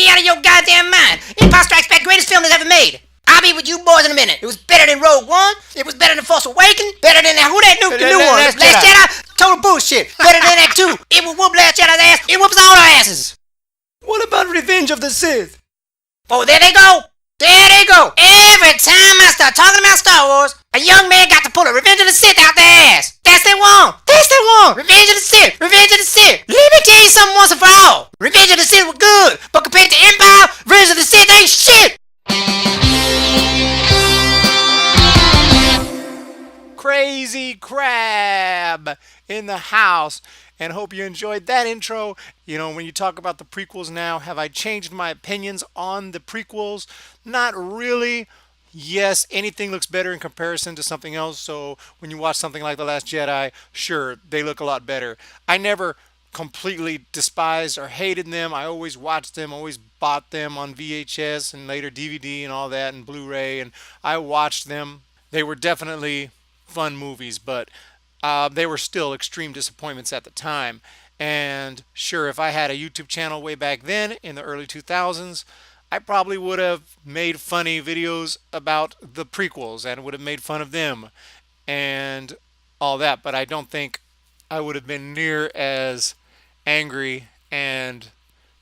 be out of your goddamn mind. Empire Strikes Back, greatest film that's ever made. I'll be with you boys in a minute. It was better than Rogue One. It was better than Force Awakens. Better than that. Who that nuked the new one? Last Jedi? Total bullshit. Better than that too. It will whoop Last Jedi's ass. It whoops all our asses. What about Revenge of the Sith? Oh, there they go. There they go. Every time I start talking about Star Wars, a young man got to pull a Revenge of the Sith out their ass. That's the one. That's the one. Revenge of the Sith. Revenge of the Sith. Let me tell you something once and for all. Revenge of the Sith was good, but compared to Empire, Revenge of the Sith ain't shit. Crazy Crab in the house, and hope you enjoyed that intro. You know, when you talk about the prequels now, have I changed my opinions on the prequels? Not really. Yes, anything looks better in comparison to something else. So when you watch something like The Last Jedi, sure, they look a lot better. I never completely despised or hated them. I always watched them, always bought them on VHS and later DVD and all that, and Blu-ray, and I watched them. They were definitely fun movies, but they were still extreme disappointments at the time. And sure, if I had a YouTube channel way back then in the early 2000s, I probably would have made funny videos about the prequels and would have made fun of them and all that, but I don't think I would have been near as angry and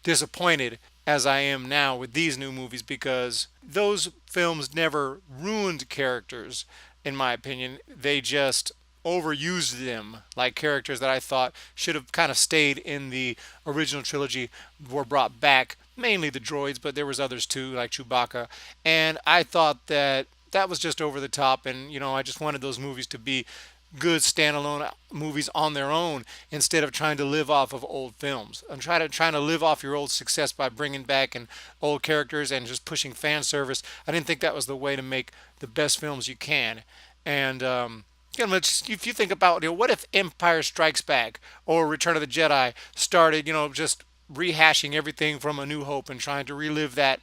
disappointed as I am now with these new movies, because those films never ruined characters, in my opinion. They just overused them, like characters that I thought should have kind of stayed in the original trilogy were brought back, mainly the droids, but there was others too, like Chewbacca, and I thought that that was just over the top. And you know, I just wanted those movies to be good standalone movies on their own, instead of trying to live off of old films and trying to live off your old success by bringing back and old characters and just pushing fan service. I didn't think that was the way to make the best films you can. And you know, if you think about, you know, what if Empire Strikes Back or Return of the Jedi started, you know, just rehashing everything from A New Hope and trying to relive that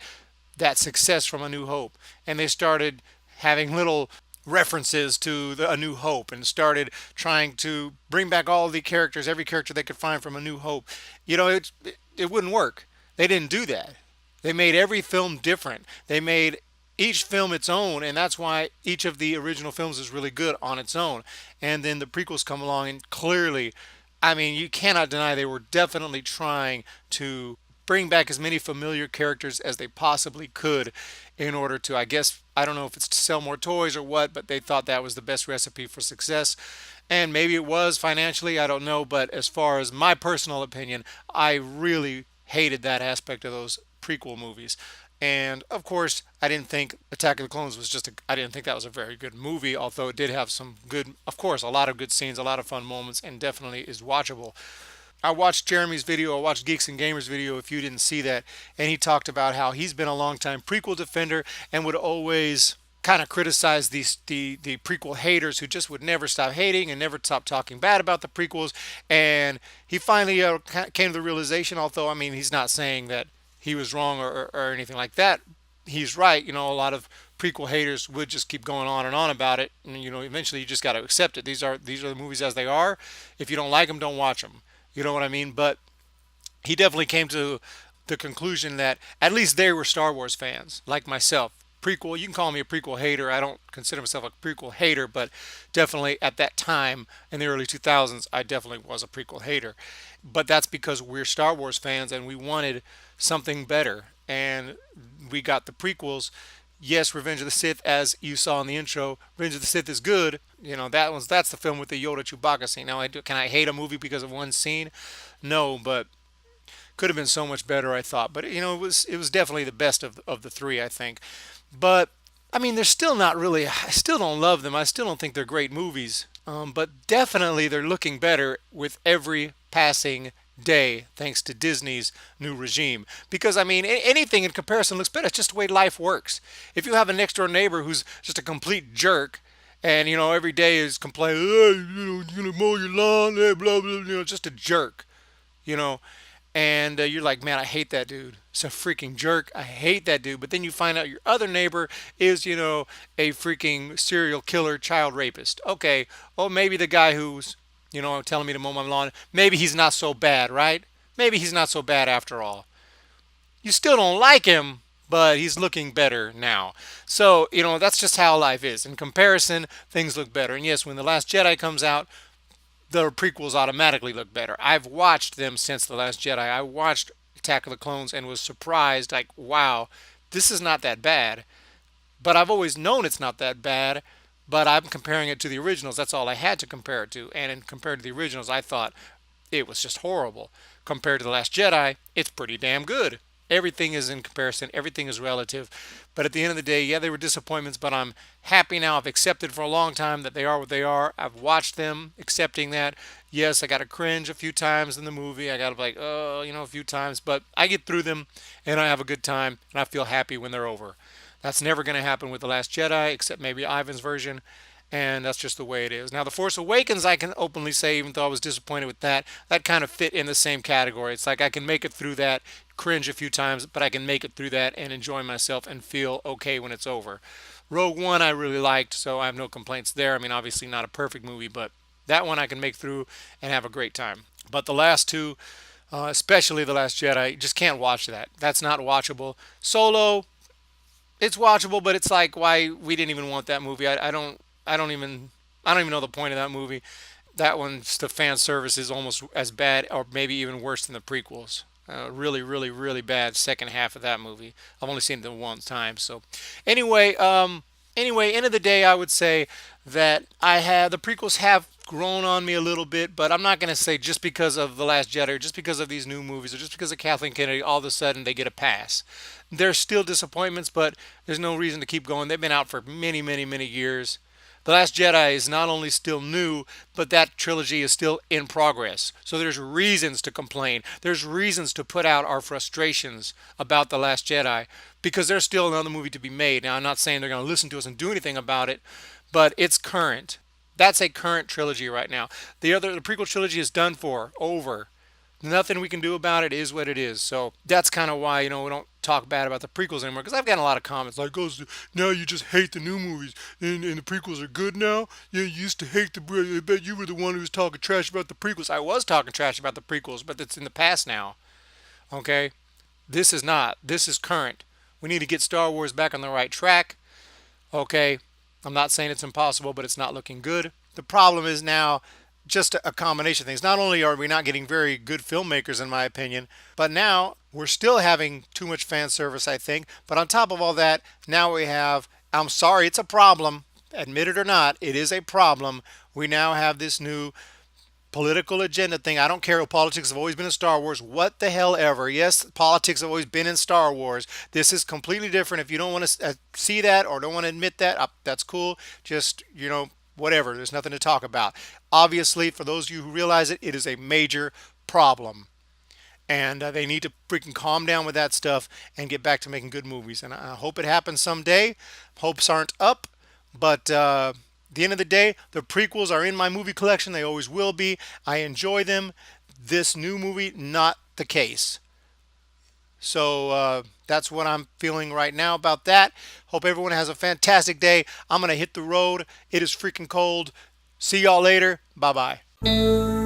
success from A New Hope, and they started having little references to A New Hope and started trying to bring back all the characters, every character they could find from A New Hope. You know, it wouldn't work. They didn't do that. They made every film different. They made each film its own, and that's why each of the original films is really good on its own. And then the prequels come along, and clearly, I mean, you cannot deny they were definitely trying to bring back as many familiar characters as they possibly could in order to, I guess, I don't know if it's to sell more toys or what, but they thought that was the best recipe for success. And maybe it was financially, I don't know, but as far as my personal opinion, I really hated that aspect of those prequel movies. And of course, I didn't think Attack of the Clones was I didn't think that was a very good movie, although it did have some good, of course, a lot of good scenes, a lot of fun moments, and definitely is watchable. I watched Jeremy's video, I watched Geeks and Gamers video, if you didn't see that, and he talked about how he's been a long time prequel defender and would always kind of criticize the prequel haters who just would never stop hating and never stop talking bad about the prequels. And he finally came to the realization, although, I mean, he's not saying that he was wrong or anything like that. He's right. You know, a lot of prequel haters would just keep going on and on about it, and you know, eventually you just got to accept it. These are the movies as they are. If you don't like them, don't watch them. You know what I mean? But he definitely came to the conclusion that at least they were Star Wars fans, like myself. Prequel, you can call me a prequel hater. I don't consider myself a prequel hater, but definitely at that time in the early 2000s, I definitely was a prequel hater. But that's because we're Star Wars fans and we wanted something better. And we got the prequels. Yes, Revenge of the Sith, as you saw in the intro, Revenge of the Sith is good. You know, that's the film with the Yoda Chewbacca scene. Now, can I hate a movie because of one scene? No, but could have been so much better, I thought. But you know, it was definitely the best of the three, I think. But I mean, they're still not really. I still don't love them. I still don't think they're great movies. But definitely they're looking better with every passing day, thanks to Disney's new regime. Because I mean, anything in comparison looks better. It's just the way life works. If you have a next door neighbor who's just a complete jerk, and you know, every day is complaining, hey, you know, mow your lawn, hey, blah blah, you know, just a jerk, you know. And you're like, man, I hate that dude. It's a freaking jerk. I hate that dude. But then you find out your other neighbor is, you know, a freaking serial killer, child rapist. Okay, well, maybe the guy who's, you know, telling me to mow my lawn, maybe he's not so bad, right? Maybe he's not so bad after all. You still don't like him, but he's looking better now. So, that's just how life is. In comparison, things look better. And yes, when The Last Jedi comes out, the prequels automatically look better. I've watched them since The Last Jedi. I watched Attack of the Clones and was surprised, like, wow, this is not that bad. But I've always known it's not that bad, but I'm comparing it to the originals. That's all I had to compare it to. And compared to the originals, I thought it was just horrible. Compared to The Last Jedi, it's pretty damn good. Everything is in comparison, everything is relative. But at the end of the day, yeah, they were disappointments, but I'm happy now. I've accepted for a long time that they are what they are. I've watched them accepting that. Yes, I got to cringe a few times in the movie. I got to like, oh, a few times, but I get through them and I have a good time and I feel happy when they're over. That's never going to happen with The Last Jedi, except maybe Ivan's version, and that's just the way it is. Now, The Force Awakens, I can openly say, even though I was disappointed with that, that kind of fit in the same category. It's like I can make it through that, cringe a few times, but I can make it through that and enjoy myself and feel okay when it's over. Rogue One, I really liked, so I have no complaints there. I mean, obviously not a perfect movie, but that one I can make through and have a great time. But the last two, especially The Last Jedi, just can't watch that. That's not watchable. Solo, it's watchable, but it's like why we didn't even want that movie. I don't even know the point of that movie. That one's the fan service is almost as bad, or maybe even worse than the prequels. Really, really, really bad second half of that movie. I've only seen it one time. So, anyway, end of the day, I would say that the prequels have grown on me a little bit, but I'm not going to say just because of The Last Jedi, or just because of these new movies, or just because of Kathleen Kennedy, all of a sudden they get a pass. There's still disappointments, but there's no reason to keep going. They've been out for many, many, many years. The Last Jedi is not only still new, but that trilogy is still in progress. So there's reasons to complain. There's reasons to put out our frustrations about The Last Jedi because there's still another movie to be made. Now, I'm not saying they're going to listen to us and do anything about it, but it's current. That's a current trilogy right now. The prequel trilogy is done for, over. Nothing we can do about it is what it is. So that's kind of why, we don't talk bad about the prequels anymore. Because I've gotten a lot of comments like, oh, so now you just hate the new movies and the prequels are good now? Yeah, you used to hate I bet you were the one who was talking trash about the prequels. I was talking trash about the prequels, but it's in the past now. Okay? This is not. This is current. We need to get Star Wars back on the right track. Okay? I'm not saying it's impossible, but it's not looking good. The problem is now just a combination of things. Not only are we not getting very good filmmakers, in my opinion, but now we're still having too much fan service, I think. But on top of all that, now we have, I'm sorry, it's a problem. Admit it or not, it is a problem. We now have this new political agenda thing. I don't care if politics have always been in Star Wars. What the hell ever. Yes, politics have always been in Star Wars. This is completely different. If you don't want to see that or don't want to admit that, that's cool. Just, whatever. There's nothing to talk about. Obviously, for those of you who realize it, it is a major problem. And they need to freaking calm down with that stuff and get back to making good movies. And I hope it happens someday. Hopes aren't up. But the end of the day, the prequels are in my movie collection. They always will be. I enjoy them. This new movie, not the case. So that's what I'm feeling right now about that. Hope everyone has a fantastic day. I'm going to hit the road. It is freaking cold. See y'all later. Bye bye.